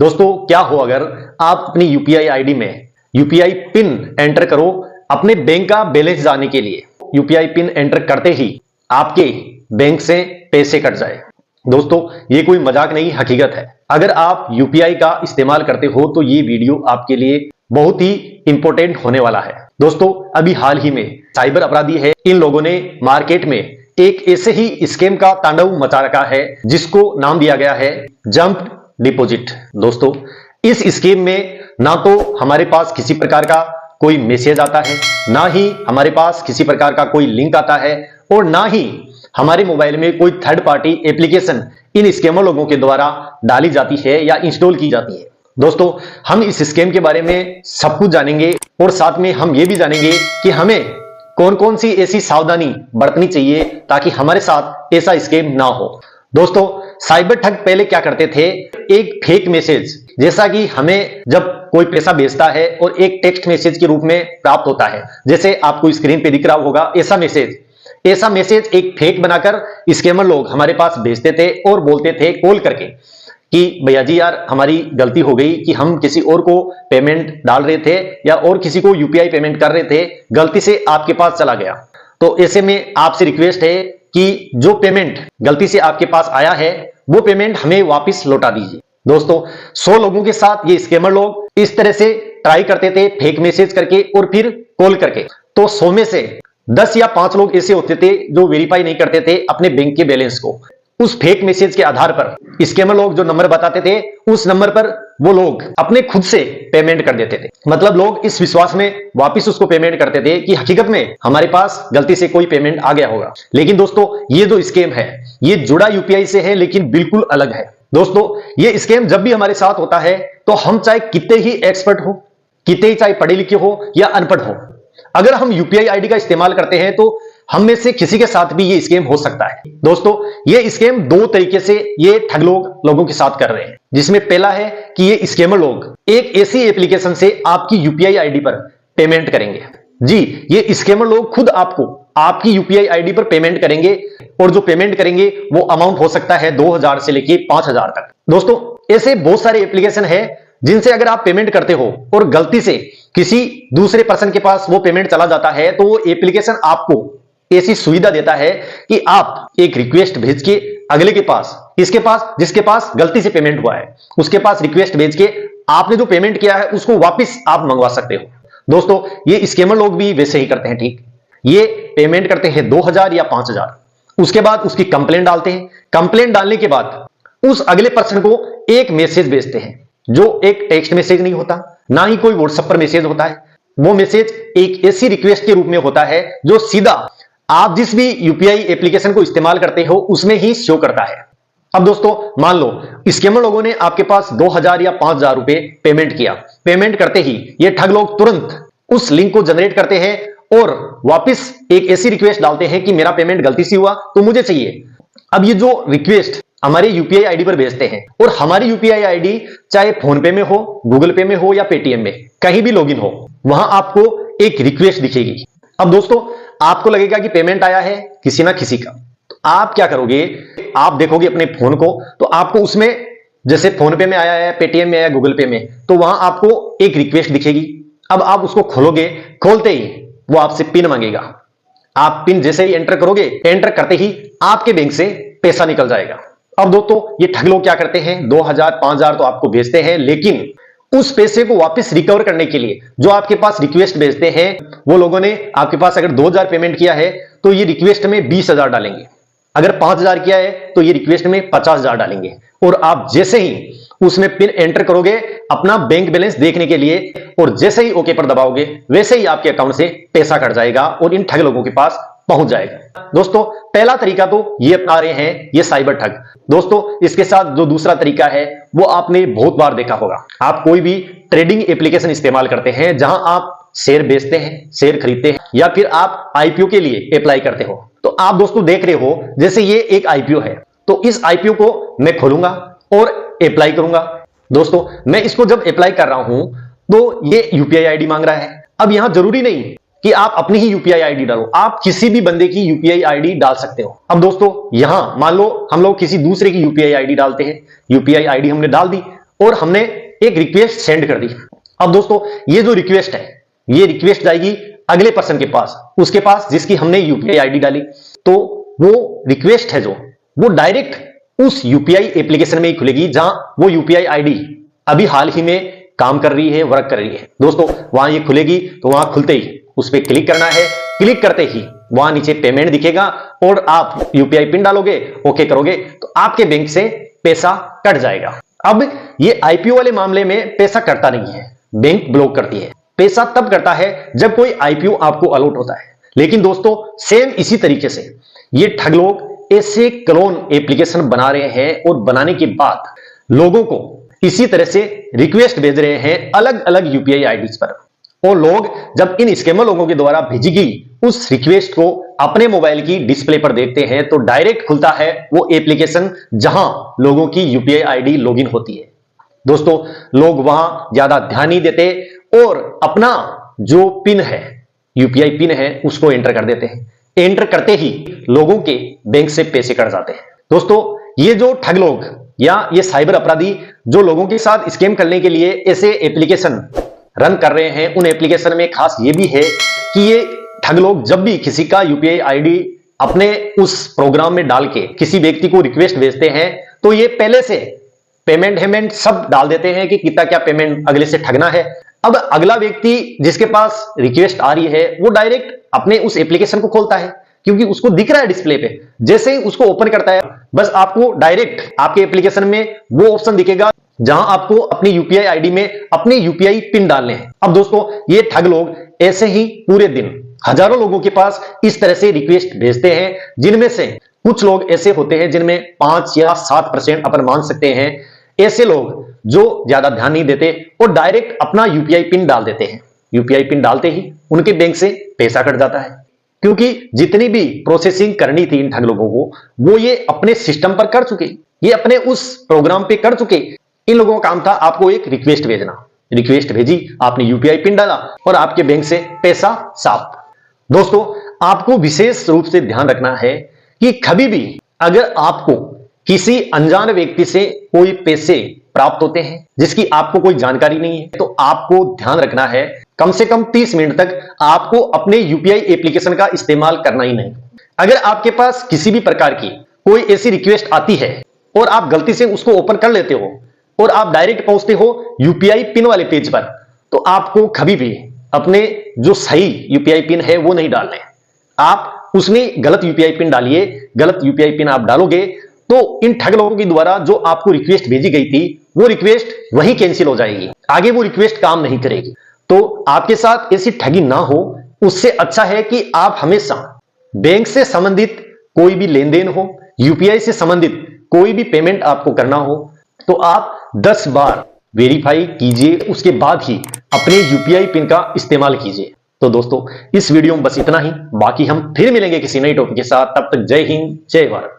दोस्तों क्या हो अगर आप अपनी यूपीआई आईडी में यूपीआई पिन एंटर करो अपने बैंक का बैलेंस जानने के लिए। यूपीआई पिन एंटर करते ही आपके बैंक से पैसे कट जाए। दोस्तों ये कोई मजाक नहीं, हकीकत है। अगर आप यूपीआई का इस्तेमाल करते हो तो ये वीडियो आपके लिए बहुत ही इंपॉर्टेंट होने वाला है। दोस्तों अभी हाल ही में साइबर अपराधी है, इन लोगों ने मार्केट में एक ऐसे ही स्कैम का तांडव मचा रखा है जिसको नाम दिया गया है जंप डिपॉजिट। दोस्तों इस स्कीम में ना तो हमारे पास किसी प्रकार का कोई मैसेज आता है, ना ही हमारे पास किसी प्रकार का कोई लिंक आता है, और ना ही हमारे मोबाइल में कोई third party application in scammer लोगों के द्वारा डाली जाती है या इंस्टॉल की जाती है। दोस्तों हम इस स्कैम के बारे में सब कुछ जानेंगे और साथ में हम ये भी जानेंगे कि हमें कौन कौन सी ऐसी सावधानी बरतनी चाहिए ताकि हमारे साथ ऐसा स्कैम ना हो। दोस्तों साइबर ठग पहले क्या करते थे, एक फेक मैसेज जैसा कि हमें जब कोई पैसा भेजता है और एक टेक्स्ट मैसेज के रूप में प्राप्त होता है, जैसे आपको स्क्रीन पे दिख रहा होगा ऐसा मैसेज एक फेक बनाकर स्कैमर लोग हमारे पास भेजते थे और बोलते थे कॉल करके कि भैया जी यार हमारी गलती हो गई कि हम किसी और को पेमेंट डाल रहे थे या और किसी को यूपीआई पेमेंट कर रहे थे, गलती से आपके पास चला गया। तो ऐसे में आपसे रिक्वेस्ट है कि जो पेमेंट गलती से आपके पास आया है वो पेमेंट हमें वापस लौटा दीजिए। दोस्तों 100 लोगों के साथ ये स्कैमर लोग इस तरह से ट्राई करते थे, फेक मैसेज करके और फिर कॉल करके। तो 100 में से 10 या 5 लोग ऐसे होते थे जो वेरीफाई नहीं करते थे अपने बैंक के बैलेंस को। उस फेक मैसेज के आधार पर स्कैमर लोग जो नंबर बताते थे उस नंबर पर वो लोग अपने खुद से पेमेंट कर देते थे। मतलब लोग इस विश्वास में वापस उसको पेमेंट करते थे कि हकीकत में हमारे पास गलती से कोई पेमेंट आ गया होगा। लेकिन दोस्तों ये जो स्कैम है ये जुड़ा यूपीआई से है लेकिन बिल्कुल अलग है। दोस्तों ये स्कैम जब भी हमारे साथ होता है तो हम चाहे कितने ही एक्सपर्ट हो, कितने ही चाहे पढ़े लिखे हो या अनपढ़ हो, अगर हम यूपीआई आईडी का इस्तेमाल करते हैं तो हम में से किसी के साथ भी ये स्कैम हो सकता है। दोस्तों ये स्कैम 2 तरीके से ये ठग लोगों के साथ कर रहे हैं, जिसमें पहला है कि ये स्कैमर लोग एक ऐसी एप्लीकेशन से आपकी यूपीआई आईडी पर पेमेंट करेंगे। जी ये स्कैमर लोग खुद आपको आपकी यूपीआई आईडी पर पेमेंट करेंगे और जो पेमेंट करेंगे वो अमाउंट हो सकता है 2000 से लेके 5000 तक। दोस्तों ऐसे बहुत सारे एप्लीकेशन है जिनसे अगर आप पेमेंट करते हो और गलती से किसी दूसरे पर्सन के पास वो पेमेंट चला जाता है तो वो एप्लीकेशन आपको ऐसी सुविधा देता है कि आप एक रिक्वेस्ट भेज के अगले के पास, इसके पास जिसके पास गलती से पेमेंट हुआ है उसके पास रिक्वेस्ट भेज के आपने जो पेमेंट किया है उसको वापस आप मंगवा सकते हो। दोस्तों ये स्कैमर लोग भी वैसे ही करते हैं। ठीक, ये पेमेंट करते हैं 2000 या 5000, उसके बाद उसकी कंप्लेंट डालते हैं। कंप्लेंट डालने के बाद उस अगले पर्सन को एक मैसेज भेजते हैं जो एक टेक्स्ट मैसेज नहीं होता, ना ही कोई व्हाट्सएप पर मैसेज होता है। वो मैसेज एक ऐसी रिक्वेस्ट के रूप में होता है जो सीधा आप जिस भी यूपीआई एप्लीकेशन को इस्तेमाल करते हो उसमें ही शो करता है। अब दोस्तों मान लो स्कैमर लोगों ने आपके पास 2000 या 5000 रुपए पेमेंट किया। पेमेंट करते ही ये ठग लोग तुरंत उस लिंक को जनरेट करते हैं और वापस एक ऐसी रिक्वेस्ट डालते हैं कि मेरा पेमेंट गलती से हुआ तो मुझे चाहिए। अब ये जो रिक्वेस्ट हमारे यूपीआई आईडी पर भेजते हैं और हमारी यूपीआई आईडी चाहे फोन पे में हो, गूगल पे में हो या पेटीएम में, कहीं भी लॉगिन हो, वहां आपको एक रिक्वेस्ट दिखेगी। अब दोस्तों आपको लगेगा कि पेमेंट आया है किसी ना किसी का, तो आप क्या करोगे, आप देखोगे अपने फोन को तो आपको उसमें जैसे फोन पे में आया है, पेटीएम में आया, गूगल पे में, तो वहां आपको एक रिक्वेस्ट दिखेगी। अब आप उसको खोलोगे, खोलते ही वो आपसे पिन मांगेगा। आप पिन जैसे ही एंटर करोगे, एंटर करते ही आपके बैंक से पैसा निकल जाएगा। अब दोस्तों ये ठग लोग क्या करते हैं, 2000 5000 तो आपको भेजते हैं, लेकिन उस पैसे को वापस रिकवर करने के लिए जो आपके पास रिक्वेस्ट भेजते हैं वो लोगों ने आपके पास अगर 2000 पेमेंट किया है तो ये रिक्वेस्ट में 20000 डालेंगे, अगर 5000 किया है तो ये रिक्वेस्ट में 50000 डालेंगे। और आप जैसे ही उसमें पिन एंटर करोगे अपना बैंक बैलेंस देखने के लिए और जैसे ही ओके पर दबाओगे वैसे ही आपके अकाउंट से पैसा कट जाएगा और इन ठग लोगों के पास पहुंच जाएगा। दोस्तों पहला तरीका तो ये अपना रहे हैं ये साइबर ठग। दोस्तों इसके साथ जो दूसरा तरीका है वो आपने बहुत बार देखा होगा। आप कोई भी ट्रेडिंग एप्लीकेशन इस्तेमाल करते हैं जहां आप शेयर बेचते हैं, शेयर खरीदते हैं या फिर आप आईपीओ के लिए अप्लाई करते हो, तो आप दोस्तों देख रहे हो जैसे ये एक आईपीओ है, तो इस आईपीओ को मैं खोलूंगा और अप्लाई करूंगा। दोस्तों मैं इसको जब अप्लाई कर रहा हूं तो ये यूपीआई आईडी मांग रहा है। अब यहां जरूरी नहीं कि आप अपनी ही यूपीआई आईडी डालो, आप किसी भी बंदे की यूपीआई आईडी डाल सकते हो। अब दोस्तों यहां मान लो हम लोग किसी दूसरे की यूपीआई आईडी डालते हैं, यूपीआई आईडी हमने डाल दी और हमने एक रिक्वेस्ट सेंड कर दी। अब दोस्तों ये जो रिक्वेस्ट है, ये रिक्वेस्ट जाएगी अगले पर्सन के पास, उसके पास जिसकी हमने यूपीआई आईडी डाली। तो वो रिक्वेस्ट है जो, वो डायरेक्ट उस यूपीआई एप्लीकेशन में ही खुलेगी जहां वो यूपीआई आईडी अभी हाल ही में काम कर रही है, वर्क कर रही है। दोस्तों वहां ये खुलेगी, तो वहां खुलते ही उस पर क्लिक करना है। क्लिक करते ही वहां नीचे पेमेंट दिखेगा और आप यूपीआई पिन डालोगे, ओके करोगे, तो आपके बैंक से पैसा कट जाएगा। अब ये आईपीओ वाले मामले में पैसा कटता नहीं है, बैंक ब्लॉक करती है। पैसा तब कटता है जब कोई आईपीओ आपको अलॉट होता है। लेकिन दोस्तों सेम इसी तरीके से ये ठग लोग ऐसे क्लोन एप्लीकेशन बना रहे हैं और बनाने के बाद लोगों को इसी तरह से रिक्वेस्ट भेज रहे हैं अलग अलग यूपीआई आईडीज पर। और लोग जब इन स्कैमर लोगों के द्वारा भेजी गई उस रिक्वेस्ट को अपने मोबाइल की डिस्प्ले पर देखते हैं तो डायरेक्ट खुलता है वो एप्लीकेशन जहां लोगों की यूपीआई आईडी लॉगिन होती है। दोस्तों लोग वहां ज्यादा ध्यान नहीं देते और अपना जो पिन है, यूपीआई पिन है, उसको एंटर कर देते हैं। एंटर करते ही लोगों के बैंक से पैसे कट जाते हैं। दोस्तों ये जो ठग लोग या ये साइबर अपराधी जो लोगों के साथ स्कैम करने के लिए ऐसे एप्लीकेशन रन कर रहे हैं, उन एप्लीकेशन में खास ये भी है कि ये ठग लोग जब भी किसी का यूपीआई आईडी अपने उस प्रोग्राम में डाल के किसी व्यक्ति को रिक्वेस्ट भेजते हैं तो ये पहले से पेमेंट सब डाल देते हैं कि कितना क्या पेमेंट अगले से ठगना है। अब अगला व्यक्ति जिसके पास रिक्वेस्ट आ रही है वो डायरेक्ट अपने उस एप्लीकेशन को खोलता है क्योंकि उसको दिख रहा है डिस्प्ले पे। जैसे ही उसको ओपन करता है बस आपको डायरेक्ट आपके एप्लीकेशन में वो ऑप्शन दिखेगा जहां आपको अपनी यूपीआई आईडी में अपने यूपीआई पिन डालने हैं। अब दोस्तों ये ठग लोग ऐसे ही पूरे दिन हजारों लोगों के पास इस तरह से रिक्वेस्ट भेजते हैं, जिनमें से कुछ लोग ऐसे होते हैं जिनमें 5 या 7% अपन मान सकते हैं ऐसे लोग जो ज्यादा ध्यान नहीं देते और डायरेक्ट अपना यूपीआई पिन डाल देते हैं। यूपीआई पिन डालते ही उनके बैंक से पैसा कट जाता है क्योंकि जितनी भी प्रोसेसिंग करनी थी इन ठग लोगों को वो ये अपने सिस्टम पर कर चुके, ये अपने उस प्रोग्राम पे कर चुके। इन लोगों का काम था आपको एक रिक्वेस्ट भेजना, रिक्वेस्ट भेजी, आपने यूपीआई पिन डाला और आपके बैंक से पैसा साफ। दोस्तों आपको विशेष रूप से ध्यान रखना है कि कभी भी अगर आपको किसी अनजान व्यक्ति से कोई पैसे प्राप्त होते हैं जिसकी आपको कोई जानकारी नहीं है तो आपको ध्यान रखना है कम से कम 30 मिनट तक आपको अपने यूपीआई एप्लीकेशन का इस्तेमाल करना ही नहीं। अगर आपके पास किसी भी प्रकार की कोई ऐसी रिक्वेस्ट आती है और आप गलती से उसको ओपन कर लेते हो और आप डायरेक्ट पहुंचते हो यूपीआई पिन वाले पेज पर, तो आपको कभी भी अपने जो सही यूपीआई पिन है वो नहीं डालने। आप उसमें गलत यूपीआई पिन डालिए। गलत यूपीआई पिन आप डालोगे तो इन ठग लोगों के द्वारा जो आपको रिक्वेस्ट भेजी गई थी वो रिक्वेस्ट वहीं कैंसिल हो जाएगी, आगे वो रिक्वेस्ट काम नहीं करेगी। तो आपके साथ ऐसी ठगी ना हो उससे अच्छा है कि आप हमेशा बैंक से संबंधित कोई भी लेन देन हो, यूपीआई से संबंधित कोई भी पेमेंट आपको करना हो तो आप 10 बार वेरीफाई कीजिए, उसके बाद ही अपने यूपीआई पिन का इस्तेमाल कीजिए। तो दोस्तों इस वीडियो में बस इतना ही, बाकी हम फिर मिलेंगे किसी नई टॉपिक के साथ। तब तक जय हिंद, जय भारत।